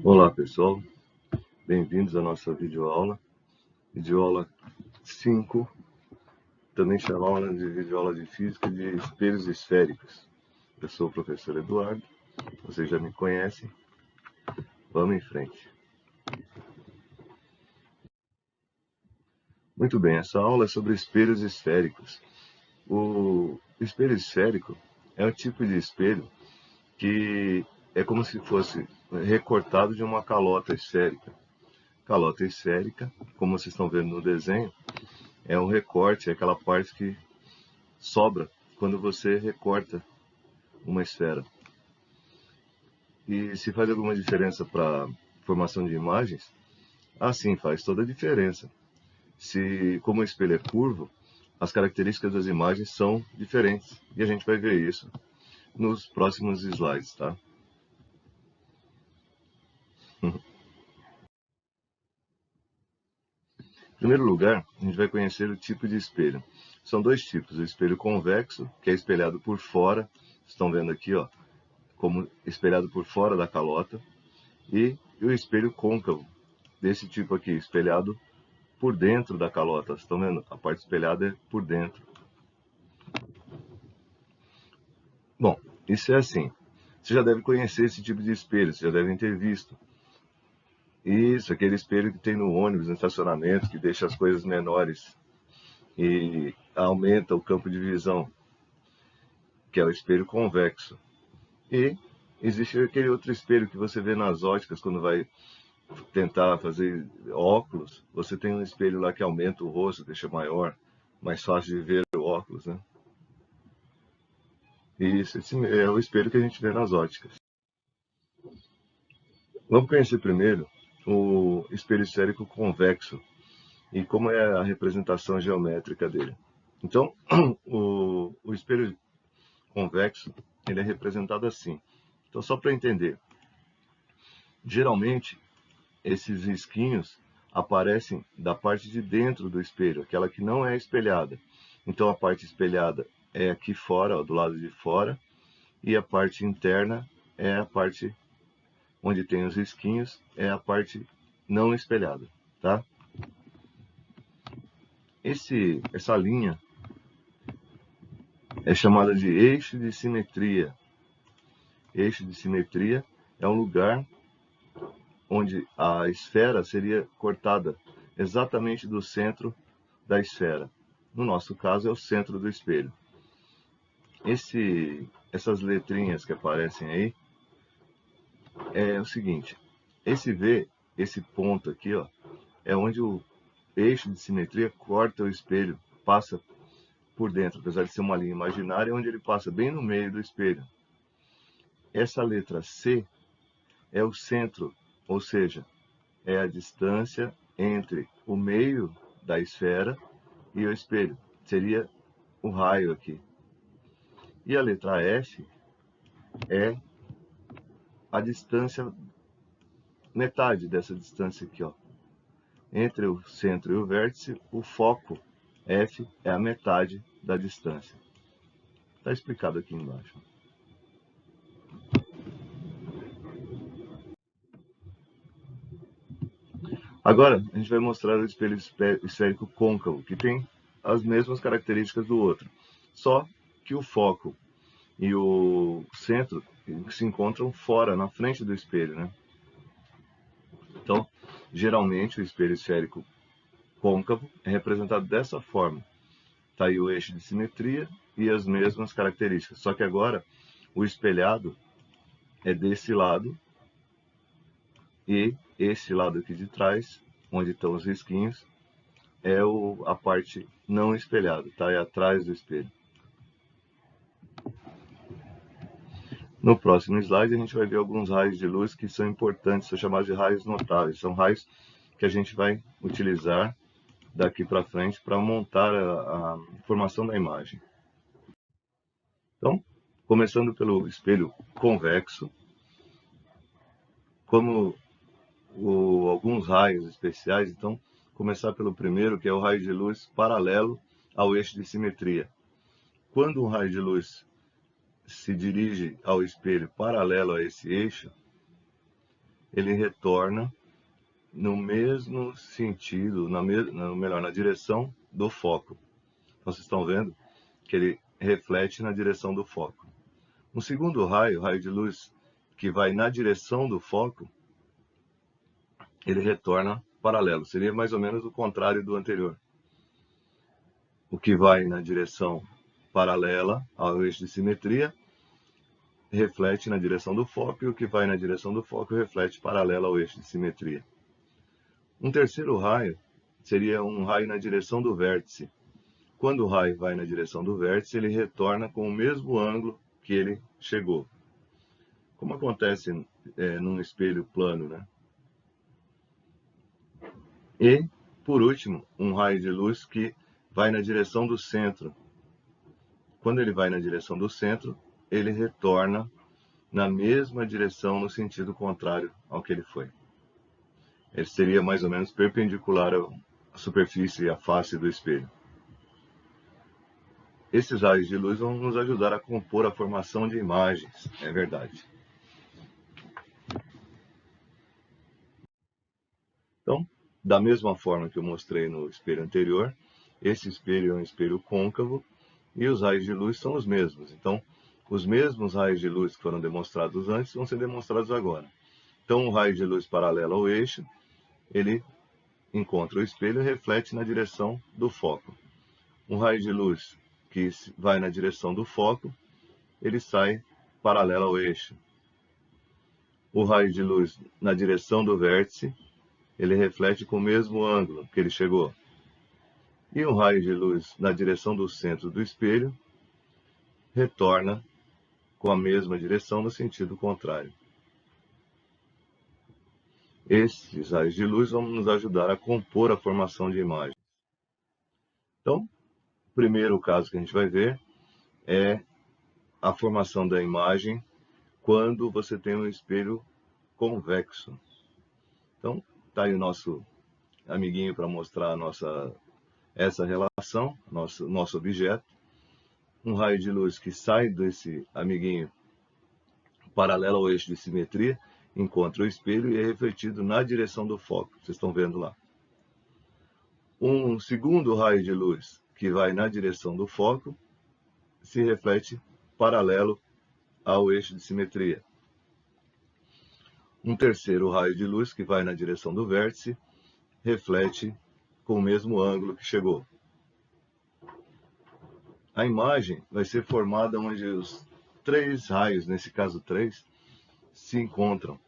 Olá pessoal, bem-vindos à nossa videoaula 5, também chamada de videoaula de Física de espelhos esféricos. Eu sou o professor Eduardo, vocês já me conhecem, vamos em frente. Muito bem, essa aula é sobre espelhos esféricos. O espelho esférico é um tipo de espelho que é como se fosse recortado de uma calota esférica. Calota esférica, como vocês estão vendo no desenho, é um recorte, é aquela parte que sobra quando você recorta uma esfera. E se faz alguma diferença para formação de imagens? Ah, sim, faz toda a diferença. Como o espelho é curvo, as características das imagens são diferentes. E a gente vai ver isso nos próximos slides, tá? Em primeiro lugar, a gente vai conhecer o tipo de espelho. São dois tipos: o espelho convexo, que é espelhado por fora, estão vendo aqui, ó, como espelhado por fora da calota, e o espelho côncavo, desse tipo aqui, espelhado por dentro da calota. Vocês estão vendo? A parte espelhada é por dentro. Bom, isso é assim. Você já deve conhecer esse tipo de espelho, vocês já devem ter visto. Isso, aquele espelho que tem no ônibus, no estacionamento, que deixa as coisas menores e aumenta o campo de visão, que é o espelho convexo. E existe aquele outro espelho que você vê nas óticas quando vai tentar fazer óculos. Você tem um espelho lá que aumenta o rosto, deixa maior, mais fácil de ver o óculos, né? Isso, esse é o espelho que a gente vê nas óticas. Vamos conhecer primeiro o espelho esférico convexo e como é a representação geométrica dele. Então, o espelho convexo ele é representado assim. Então, só para entender, geralmente esses risquinhos aparecem da parte de dentro do espelho, aquela que não é espelhada. Então, a parte espelhada é aqui fora, ó, do lado de fora, e a parte interna é a parte onde tem os risquinhos, é a parte não espelhada, tá? Essa linha é chamada de eixo de simetria. Eixo de simetria é um lugar onde a esfera seria cortada exatamente do centro da esfera. No nosso caso, é o centro do espelho. Essas letrinhas que aparecem aí, é o seguinte: esse V, esse ponto aqui, ó, é onde o eixo de simetria corta o espelho, passa por dentro, apesar de ser uma linha imaginária, onde ele passa bem no meio do espelho. Essa letra C é o centro, ou seja, é a distância entre o meio da esfera e o espelho. Seria o raio aqui. E a letra F é a distância, metade dessa distância aqui, ó. Entre o centro e o vértice, o foco F é a metade da distância. Está explicado aqui embaixo. Agora, a gente vai mostrar o espelho esférico côncavo, que tem as mesmas características do outro. Só que o foco e o centro se encontram fora, na frente do espelho, né? Então, geralmente, o espelho esférico côncavo é representado dessa forma. Está aí o eixo de simetria e as mesmas características. Só que agora, o espelhado é desse lado e esse lado aqui de trás, onde estão os risquinhos, é a parte não espelhada, tá? É atrás do espelho. No próximo slide, a gente vai ver alguns raios de luz que são importantes, são chamados de raios notáveis. São raios que a gente vai utilizar daqui para frente para montar a formação da imagem. Então, começando pelo espelho convexo, como alguns raios especiais, então, começar pelo primeiro, que é o raio de luz paralelo ao eixo de simetria. Quando um raio de luz se dirige ao espelho paralelo a esse eixo, ele retorna no mesmo sentido, na direção do foco. Então, vocês estão vendo que ele reflete na direção do foco. Um segundo raio, raio de luz, que vai na direção do foco, ele retorna paralelo. Seria mais ou menos o contrário do anterior. O que vai na direção paralela ao eixo de simetria reflete na direção do foco, e o que vai na direção do foco reflete paralelo ao eixo de simetria. Um terceiro raio seria um raio na direção do vértice. Quando o raio vai na direção do vértice, ele retorna com o mesmo ângulo que ele chegou. Como acontece num espelho plano, né? E, por último, um raio de luz que vai na direção do centro. Quando ele vai na direção do centro, ele retorna na mesma direção, no sentido contrário ao que ele foi. Ele seria mais ou menos perpendicular à superfície e à face do espelho. Esses raios de luz vão nos ajudar a compor a formação de imagens, é verdade. Então, da mesma forma que eu mostrei no espelho anterior, esse espelho é um espelho côncavo e os raios de luz são os mesmos. Então, os mesmos raios de luz que foram demonstrados antes vão ser demonstrados agora. Então, o raio de luz paralelo ao eixo, ele encontra o espelho e reflete na direção do foco. Um raio de luz que vai na direção do foco, ele sai paralelo ao eixo. O raio de luz na direção do vértice, ele reflete com o mesmo ângulo que ele chegou. E um raio de luz na direção do centro do espelho, retorna com a mesma direção no sentido contrário. Esses raios de luz vão nos ajudar a compor a formação de imagens. Então, o primeiro caso que a gente vai ver é a formação da imagem quando você tem um espelho convexo. Então, está aí o nosso amiguinho para mostrar essa relação, nosso objeto. Um raio de luz que sai desse amiguinho paralelo ao eixo de simetria, encontra o espelho e é refletido na direção do foco. Vocês estão vendo lá. Um segundo raio de luz que vai na direção do foco se reflete paralelo ao eixo de simetria. Um terceiro raio de luz que vai na direção do vértice reflete com o mesmo ângulo que chegou. A imagem vai ser formada onde os três raios, nesse caso 3, se encontram.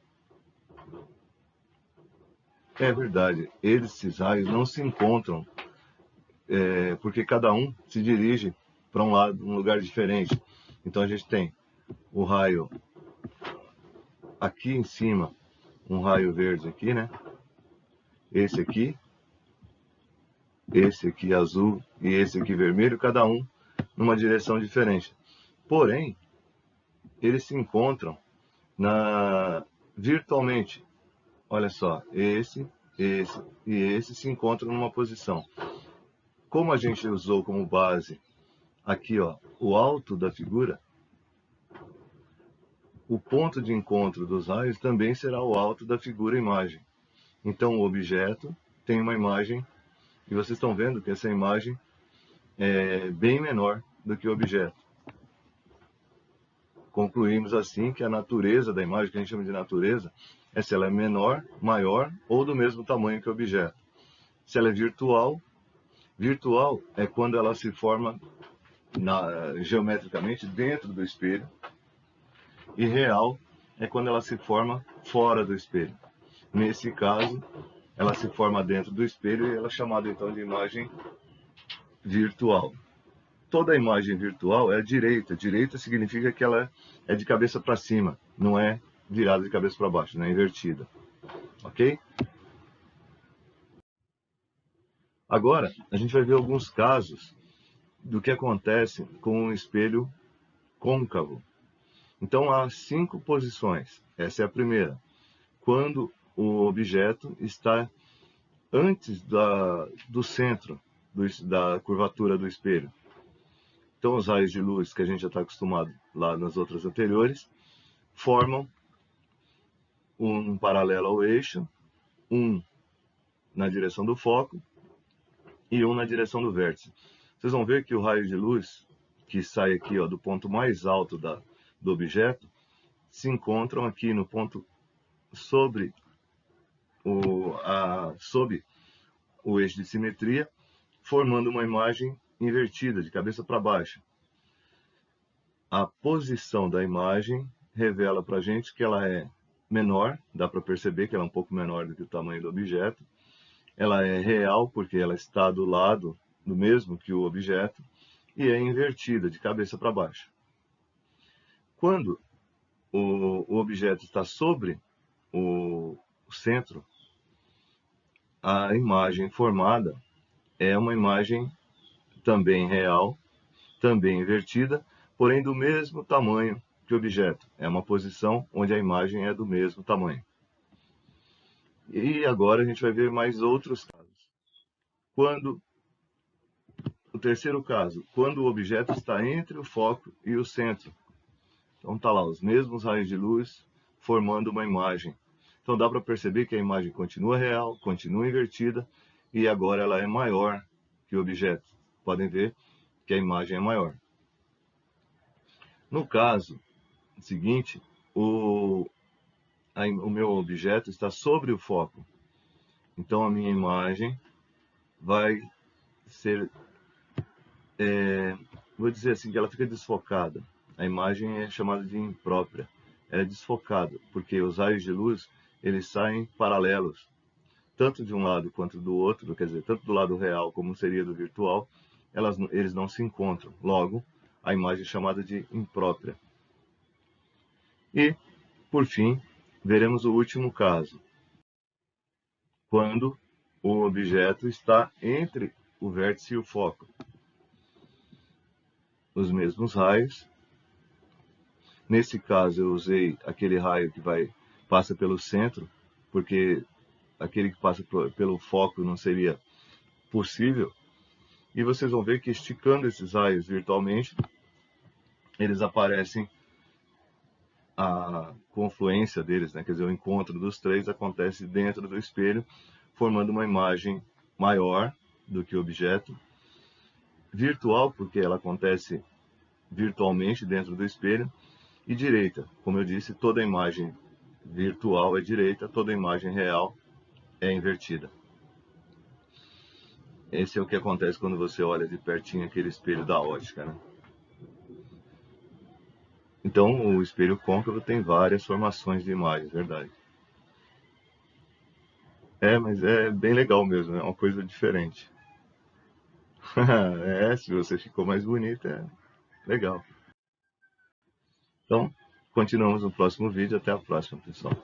É verdade, esses raios não se encontram porque cada um se dirige para um lugar diferente. Então a gente tem o raio aqui em cima, um raio verde aqui, né? Esse aqui azul e esse aqui vermelho, cada um numa direção diferente. Porém, eles se encontram virtualmente. Olha só, esse e esse se encontram numa posição. Como a gente usou como base aqui, ó, o alto da figura, o ponto de encontro dos raios também será o alto da figura imagem. Então o objeto tem uma imagem, e vocês estão vendo que essa imagem é bem menor do que o objeto. Concluímos assim que a natureza da imagem, que a gente chama de natureza, é se ela é menor, maior ou do mesmo tamanho que o objeto. Se ela é virtual é quando ela se forma geometricamente dentro do espelho, e real é quando ela se forma fora do espelho. Nesse caso, ela se forma dentro do espelho e ela é chamada então de imagem virtual. Toda imagem virtual é direita. Direita significa que ela é de cabeça para cima, não é virada de cabeça para baixo, não é invertida. Ok? Agora, a gente vai ver alguns casos do que acontece com um espelho côncavo. Então, há 5 posições. Essa é a primeira. Quando o objeto está antes do centro da curvatura do espelho. Então, os raios de luz que a gente já está acostumado lá nas outras anteriores formam um paralelo ao eixo, um na direção do foco e um na direção do vértice. Vocês vão ver que o raio de luz que sai aqui, ó, do ponto mais alto do objeto, se encontram aqui no ponto sobre o eixo de simetria, formando uma imagem invertida, de cabeça para baixo. A posição da imagem revela para a gente que ela é menor, dá para perceber que ela é um pouco menor do que o tamanho do objeto. Ela é real, porque ela está do lado do mesmo que o objeto, e é invertida, de cabeça para baixo. Quando o objeto está sobre o centro, a imagem formada é uma imagem também real, também invertida, porém do mesmo tamanho que o objeto. É uma posição onde a imagem é do mesmo tamanho. E agora a gente vai ver mais outros casos. O terceiro caso, quando o objeto está entre o foco e o centro. Então está lá, os mesmos raios de luz formando uma imagem. Então dá para perceber que a imagem continua real, continua invertida, e agora ela é maior que o objeto. Podem ver que a imagem é maior. No caso seguinte, o meu objeto está sobre o foco. Então a minha imagem vai ser, vou dizer assim, que ela fica desfocada. A imagem é chamada de imprópria. Ela é desfocada, porque os raios de luz, eles saem paralelos, tanto de um lado quanto do outro, quer dizer, tanto do lado real como seria do virtual, eles não se encontram. Logo, a imagem é chamada de imprópria. E, por fim, veremos o último caso, quando o objeto está entre o vértice e o foco. Os mesmos raios. Nesse caso, eu usei aquele raio que passa pelo centro, porque aquele que passa pelo foco não seria possível. E vocês vão ver que esticando esses raios virtualmente, eles aparecem, a confluência deles, né? Quer dizer, o encontro dos três acontece dentro do espelho, formando uma imagem maior do que o objeto. Virtual, porque ela acontece virtualmente dentro do espelho. E direita, como eu disse, toda imagem virtual é direita, toda imagem real é invertida. Esse é o que acontece quando você olha de pertinho aquele espelho da ótica, né? Então, o espelho côncavo tem várias formações de imagens, verdade. Mas é bem legal mesmo, é uma coisa diferente. Se você ficou mais bonita, é legal. Então, continuamos no próximo vídeo. Até a próxima, pessoal.